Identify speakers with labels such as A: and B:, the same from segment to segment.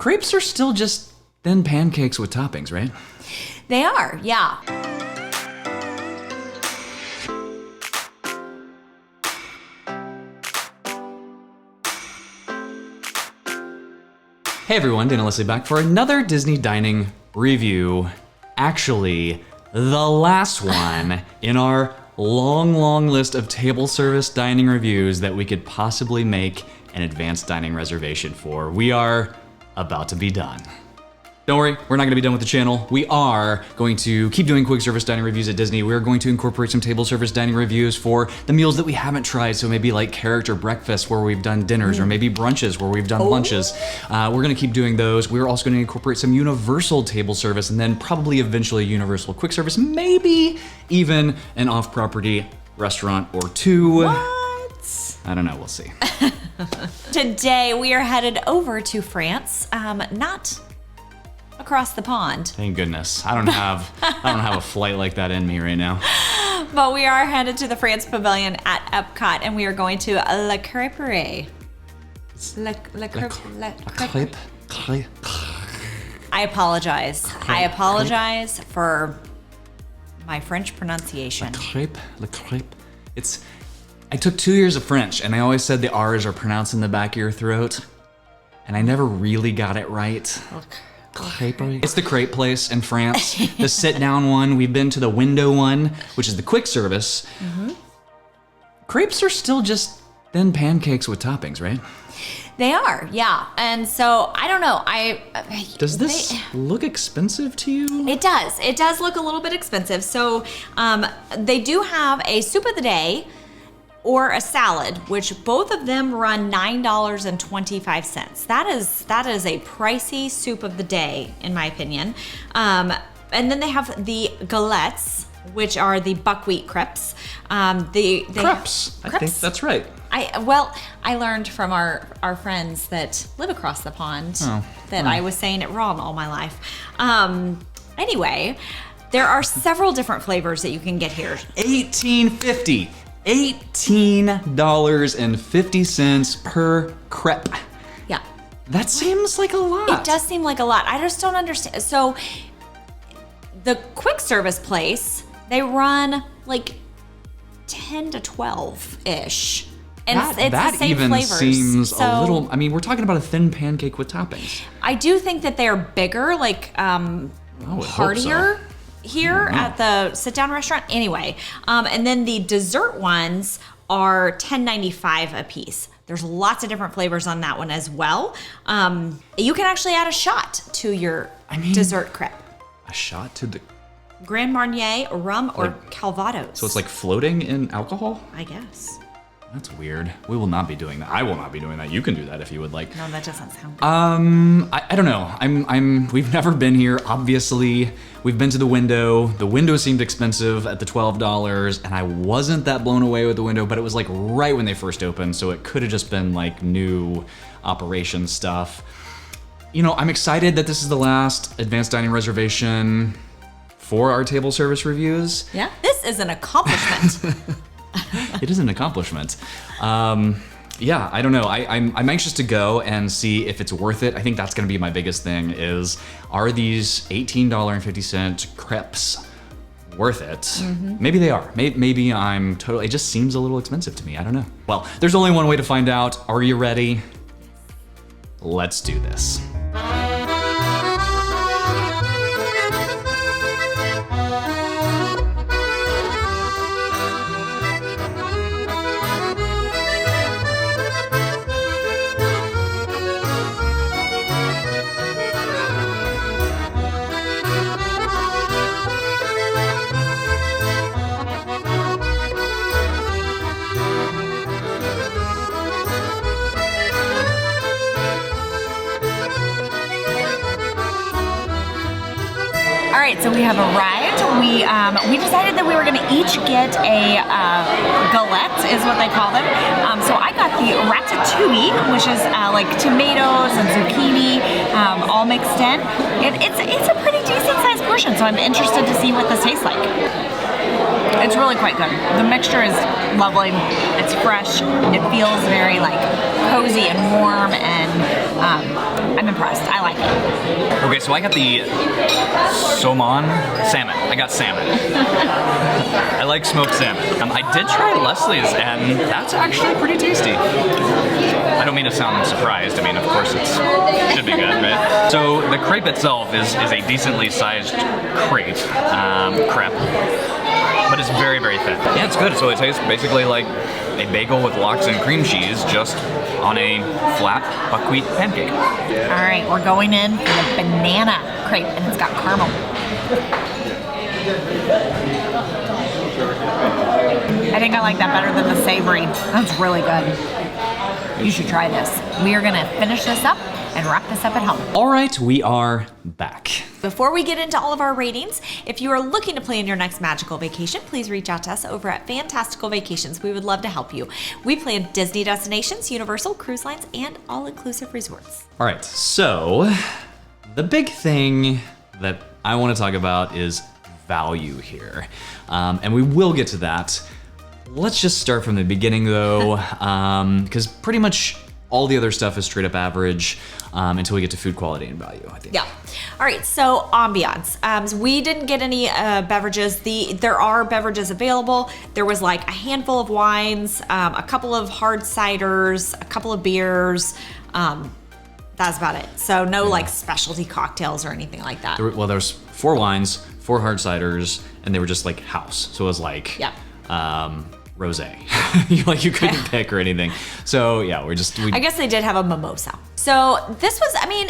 A: Crepes are still just thin pancakes with toppings, right?
B: They are, yeah.
A: Hey everyone, Dana Leslie back for another Disney dining review. Actually, the last one in our long list of table service dining reviews that we could possibly make an advanced dining reservation for. We are about to be done. Don't worry, we're not gonna be done with the channel. We are going to keep doing quick service dining reviews at Disney. We're going to incorporate some table service dining reviews for the meals that we haven't tried. So maybe like character breakfasts where we've done dinners, or maybe brunches where we've done lunches. We're gonna keep doing those. We're also gonna incorporate some universal table service and then probably eventually universal quick service, maybe even an off-property restaurant or two.
B: What?
A: I don't know, we'll see.
B: Today we are headed over to France, not across the pond.
A: Thank goodness. I don't have a flight like that in me right now.
B: But we are headed to the France Pavilion at Epcot, and we are going to La Crêperie.
A: Crepe.
B: I apologize. I apologize for my French pronunciation.
A: Le crepe. I took 2 years of French, and I always said the R's are pronounced in the back of your throat, and I never really got it right. Crêperie. It's the crepe place in France. The sit-down one. We've been to the window one, which is the quick service. Crepes are still just thin pancakes with toppings, right?
B: They are, yeah. And so, I don't know.
A: Does this look expensive to you?
B: It does. It does look a little bit expensive. So, they do have a soup of the day or a salad, which both of them run $9.25. That is a pricey soup of the day, in my opinion. And then they have the galettes, which are the buckwheat crepes.
A: Crepes. I think that's right.
B: I learned from our friends that live across the pond I was saying it wrong all my life. Anyway, there are several different flavors that you can get here.
A: $18.50 per crepe.
B: Yeah.
A: That seems like a lot.
B: It does seem like a lot. I just don't understand. So the quick service place, they run like 10 to 12-ish. And it's the same
A: even
B: flavors.
A: Seems a little, I mean, we're talking about a thin pancake with toppings.
B: I do think that they're bigger, like heartier here at the sit-down restaurant. Anyway, and then the dessert ones are $10.95 a piece. There's lots of different flavors on that one as well. You can actually add a shot to your dessert crepe.
A: A shot to the
B: Grand Marnier, rum, or Calvados.
A: So it's like floating in alcohol?
B: I guess.
A: That's weird. We will not be doing that. I will not be doing that. You can do that if you would like.
B: No, that doesn't sound good.
A: I don't know. We've never been here. Obviously, we've been to the window. The window seemed expensive at the $12, and I wasn't that blown away with the window, but it was like right when they first opened, so it could have just been like new operation stuff. You know, I'm excited that this is the last advanced dining reservation for our table service reviews.
B: Yeah, this is an accomplishment.
A: It is an accomplishment. Yeah, I don't know. I'm anxious to go and see if it's worth it. I think that's gonna be my biggest thing is, are these $18.50 crepes worth it? Maybe they are. Maybe I'm totally, it just seems a little expensive to me. I don't know. Well, there's only one way to find out. Are you ready? Let's do this.
B: All right, so we have arrived. We decided that we were gonna each get a galette, is what they call them. So I got the ratatouille, which is like tomatoes and zucchini all mixed in. It's a pretty decent sized portion, so I'm interested to see what this tastes like. It's really quite good. The mixture is lovely. It's fresh. It feels very like cozy and warm, and I'm impressed. I like it.
A: Okay, so I got the saumon salmon. I got salmon. I like smoked salmon. I did try Leslie's, and that's actually pretty tasty. I don't mean to sound surprised. I mean, of course it should be good, right? So the crepe itself is a decently sized crepe, but it's very, very thin. Yeah, it's good. So it tastes basically like a bagel with lox and cream cheese, just on a flat buckwheat pancake.
B: All right, we're going in for the banana crepe, and it's got caramel. I think I like that better than the savory. That's really good. You should try this. We are gonna finish this up and wrap this up at home.
A: All right, we are back.
B: Before we get into all of our ratings, if you are looking to plan your next magical vacation, please reach out to us over at Fantastical Vacations. We would love to help you. We plan Disney destinations, Universal, cruise lines, and all-inclusive resorts.
A: All right, so the big thing that I want to talk about is value here. And we will get to that. Let's just start from the beginning though, because pretty much all the other stuff is straight up average until we get to food quality and value, I think.
B: Yeah. All right, so Ambiance. We didn't get any beverages. There are beverages available. There was like a handful of wines, a couple of hard ciders, a couple of beers. That's about it. So no like specialty cocktails or anything like that.
A: There's 4 wines, 4 hard ciders, and they were just like house. So it was like rosé. you couldn't pick or anything. So yeah, I
B: guess they did have a mimosa. So this was, I mean,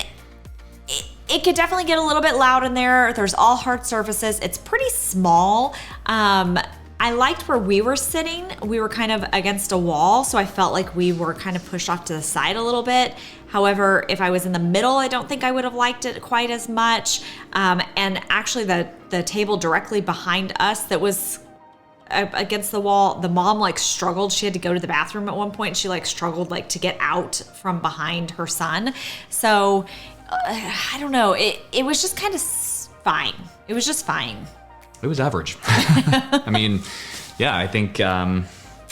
B: it could definitely get a little bit loud in there. There's all hard surfaces. It's pretty small. I liked where we were sitting. We were kind of against a wall, so I felt like we were kind of pushed off to the side a little bit. However, if I was in the middle, I don't think I would have liked it quite as much. And actually the table directly behind us that was against the wall, the mom like struggled. She had to go to the bathroom at one point. She like struggled like to get out from behind her son. So I don't know. It was just kind of fine. It was just fine.
A: It was average. I mean, yeah, I think I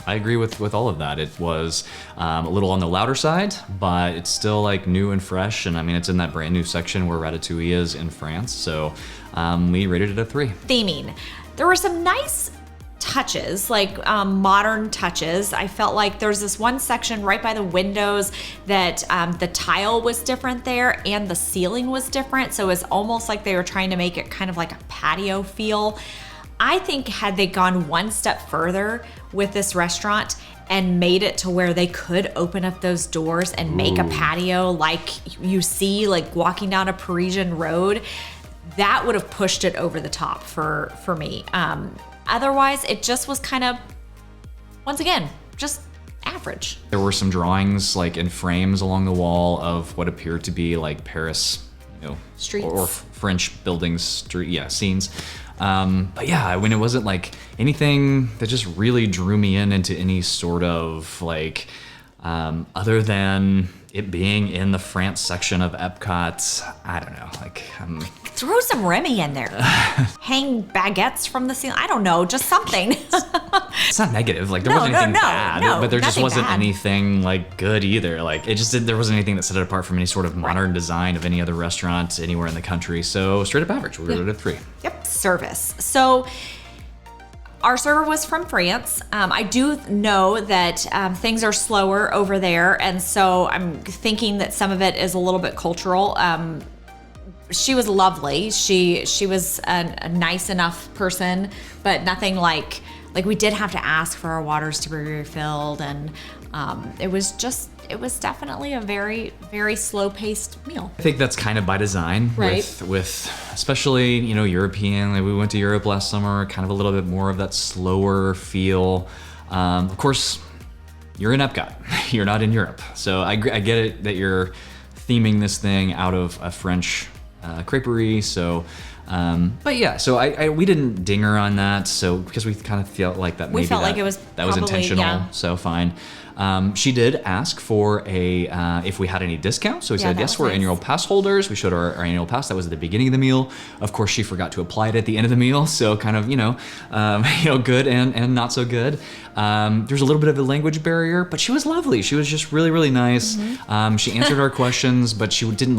A: agree with all of that. It was a little on the louder side, but it's still like new and fresh. And I mean, it's in that brand new section where Ratatouille is in France. So we rated it a 3.
B: Theming. There were some nice touches, like modern touches. I felt like there's this one section right by the windows that the tile was different there and the ceiling was different. So it was almost like they were trying to make it kind of like a patio feel. I think had they gone one step further with this restaurant and made it to where they could open up those doors and make a patio like you see like walking down a Parisian road, that would have pushed it over the top for me. Otherwise, it just was kind of, once again, just average. There
A: were some drawings like in frames along the wall of what appeared to be like Paris,
B: streets
A: or French buildings, scenes. But yeah, I mean, it wasn't like anything that just really drew me into any sort of like, other than it being in the France section of Epcot. I don't know, like
B: throw some Remy in there. Hang baguettes from the ceiling. I don't know, just something.
A: It's not negative. Like there wasn't anything bad, but there just wasn't anything like good either. Like there wasn't anything that set it apart from any sort of modern design of any other restaurant anywhere in the country. So straight up average. We rated it a 3.
B: Yep, service. So our server was from France. I do know that things are slower over there, and so I'm thinking that some of it is a little bit cultural. She was lovely. She was a nice enough person, but nothing like we did have to ask for our waters to be refilled, and it was definitely a very, very slow-paced meal.
A: I think that's kind of by design, right? With especially European. Like we went to Europe last summer, kind of a little bit more of that slower feel. Of course, you're in Epcot. You're not in Europe, so I get it that you're theming this thing out of a French crêperie. So But yeah, so we didn't ding her on that, so because we kind of felt like that maybe
B: We felt like it was
A: that was
B: probably,
A: intentional,
B: yeah.
A: so fine. She did ask for if we had any discounts, so we said
B: that
A: yes,
B: was
A: we're
B: nice.
A: annual pass holders. We showed our annual pass. That was at the beginning of the meal. Of course, she forgot to apply it at the end of the meal, so kind of good and not so good. There's a little bit of a language barrier, but she was lovely. She was just really, really nice.
B: Mm-hmm.
A: She answered our questions, but she didn't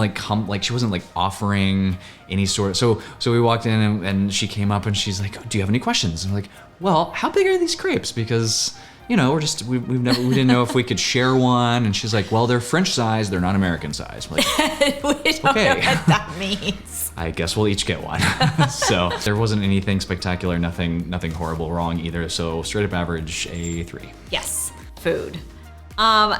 A: she wasn't like offering any sort of, so we walked in and she came up and she's like, do you have any questions? And I'm like, well, how big are these crepes? Because we didn't know if we could share one. And she's like, well, they're French size, they're not American size. I'm like,
B: We don't know what that means.
A: I guess we'll each get one. So there wasn't anything spectacular, nothing horrible wrong either. So straight up average, a 3.
B: Yes, food.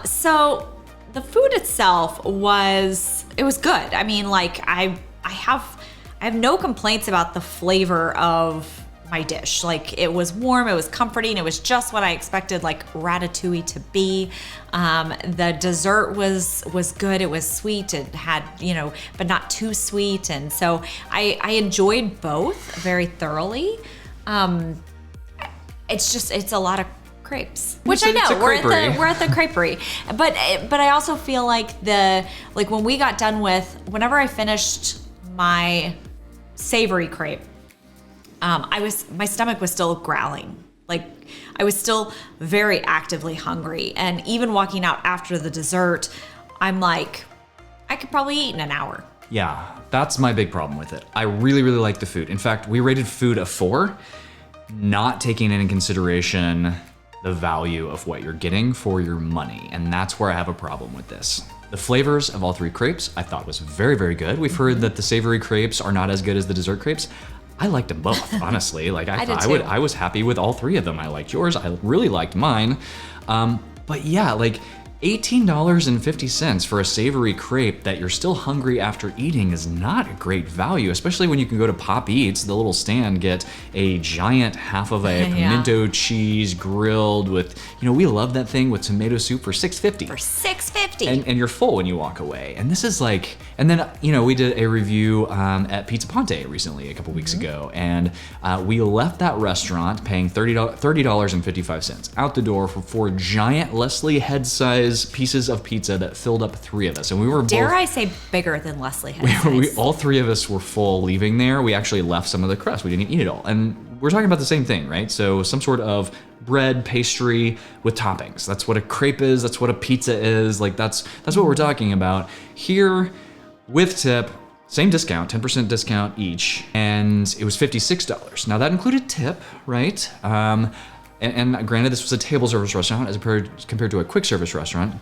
B: So the food itself was good. I mean, like I have no complaints about the flavor of my dish. Like it was warm, it was comforting, it was just what I expected like ratatouille to be. The dessert was good, it was sweet, it had, but not too sweet. And so I enjoyed both very thoroughly. It's a lot of crepes, which I know we're at the crêperie, but I also feel like when we got done whenever I finished my savory crepe, my stomach was still growling. Like I was still very actively hungry. And even walking out after the dessert, I'm like, I could probably eat in an hour.
A: Yeah, that's my big problem with it. I really, really like the food. In fact, we rated food a 4, not taking into consideration the value of what you're getting for your money. And that's where I have a problem with this. The flavors of all 3 crepes I thought was very, very good. We've heard that the savory crepes are not as good as the dessert crepes. I liked them both, honestly. Like I was happy with all 3 of them. I liked yours. I really liked mine. But yeah, like $18.50 for a savory crepe that you're still hungry after eating is not a great value, especially when you can go to Pop Eats, the little stand, get a giant half of a pimento cheese grilled with, we love that thing with tomato soup for $6.50.
B: For $6.50.
A: And you're full when you walk away. And this is like, and then, we did a review at Pizza Ponte recently, a couple weeks ago, and we left that restaurant paying $30.55 out the door for 4 giant Leslie head-size pieces of pizza that filled up 3 of us. And we were
B: Dare I say bigger than Leslie head size.
A: All 3 of us were full leaving there. We actually left some of the crust. We didn't eat it all. And we're talking about the same thing, right? So some sort of bread, pastry with toppings. That's what a crepe is. That's what a pizza is. Like that's what we're talking about. Here, with tip, same discount, 10% discount each, and it was $56. Now that included tip, right? And granted, this was a table service restaurant as compared to a quick service restaurant,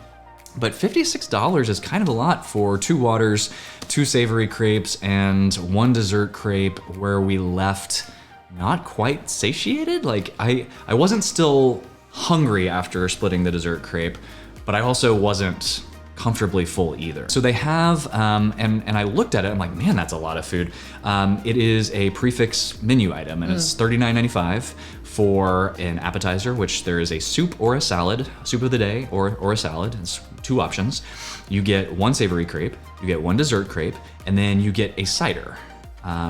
A: but $56 is kind of a lot for 2 waters, 2 savory crepes, and 1 dessert crepe where we left not quite satiated. Like I wasn't still hungry after splitting the dessert crepe, but I also wasn't comfortably full either. So they have, and I looked at it, I'm like, man, that's a lot of food. It is a prefix menu item, and it's $39.95 for an appetizer, which there is a soup or a salad, soup of the day or a salad. It's 2 options. You get 1 savory crepe, you get 1 dessert crepe, and then you get a cider,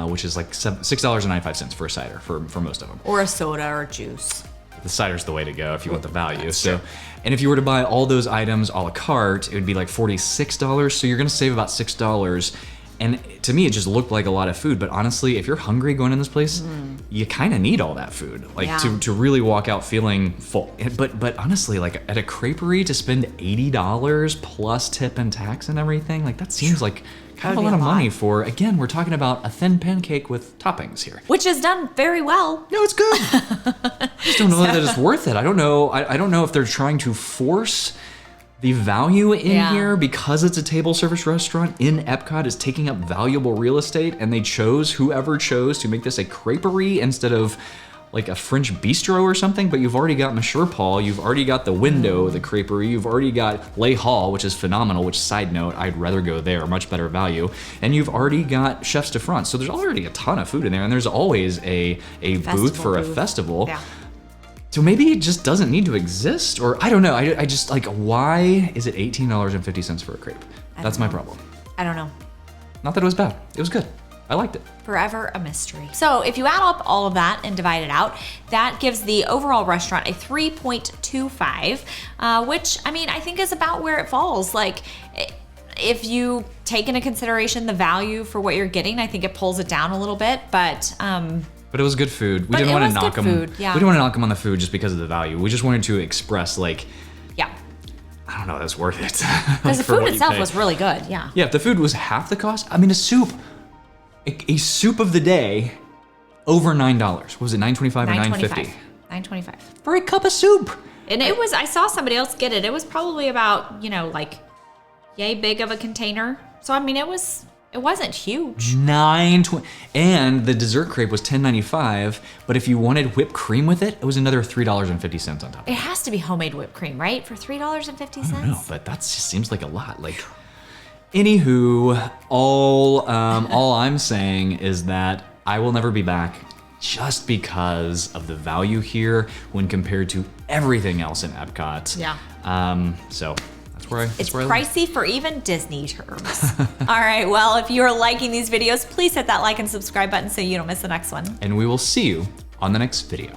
A: which is like $6.95 for a cider for most of them.
B: Or a soda or juice.
A: The cider's the way to go if you want the value.
B: That's
A: so,
B: true.
A: And if you were to buy all those items a la carte, it would be like $46. So you're gonna save about $6. And to me, it just looked like a lot of food. But honestly, if you're hungry going in this place, you kind of need all that food, like to really walk out feeling full. But honestly, like at a crêperie, to spend $80 plus tip and tax and everything, like that seems like kind of a lot of money for. Again, we're talking about a thin pancake with toppings here,
B: which is done very well.
A: No, it's good. I just don't know that it's worth it. I don't know. I don't know if they're trying to force the value in here because it's a table service restaurant in Epcot is taking up valuable real estate, and whoever chose to make this a crêperie instead of like a French bistro or something. But you've already got Monsieur Paul, you've already got the window, the crêperie, you've already got Les Hall, which is phenomenal, which side note, I'd rather go there, much better value. And you've already got Chefs de France. So there's already a ton of food in there, and there's always a booth for a festival.
B: Yeah.
A: So maybe it just doesn't need to exist, or I don't know. I just like, why is it $18.50 for a crepe? That's my problem.
B: I don't know.
A: Not that it was bad. It was good. I liked it.
B: Forever a mystery. So if you add up all of that and divide it out, that gives the overall restaurant a 3.25, which I mean, I think is about where it falls. Like, if you take into consideration the value for what you're getting, I think it pulls it down a little bit, but
A: it was good food. We
B: But
A: didn't
B: it
A: want to
B: was
A: knock
B: good
A: them.
B: food, yeah.
A: We didn't want to knock them on the food just because of the value. We just wanted to express like,
B: yeah.
A: I don't know, that's worth it.
B: Because the food itself was really good, yeah.
A: Yeah, if the food was half the cost, I mean, a soup of the day, over $9. What was it, $9.25 or $9.50?
B: $9.25.
A: For a cup of soup.
B: And it was, I saw somebody else get it. It was probably about, you know, like yay big of a container. So I mean, it wasn't huge.
A: $9.20, and the dessert crepe was $10.95. But if you wanted whipped cream with it, it was another $3.50 on top.
B: It has to be homemade whipped cream, right? For $3.50.
A: I don't know, but that just seems like a lot. Like, anywho, all I'm saying is that I will never be back, just because of the value here when compared to everything else in Epcot.
B: Yeah.
A: So. It's
B: pricey for even Disney terms. All right, well, if you're liking these videos, please hit that like and subscribe button so you don't miss the next one.
A: And we will see you on the next video.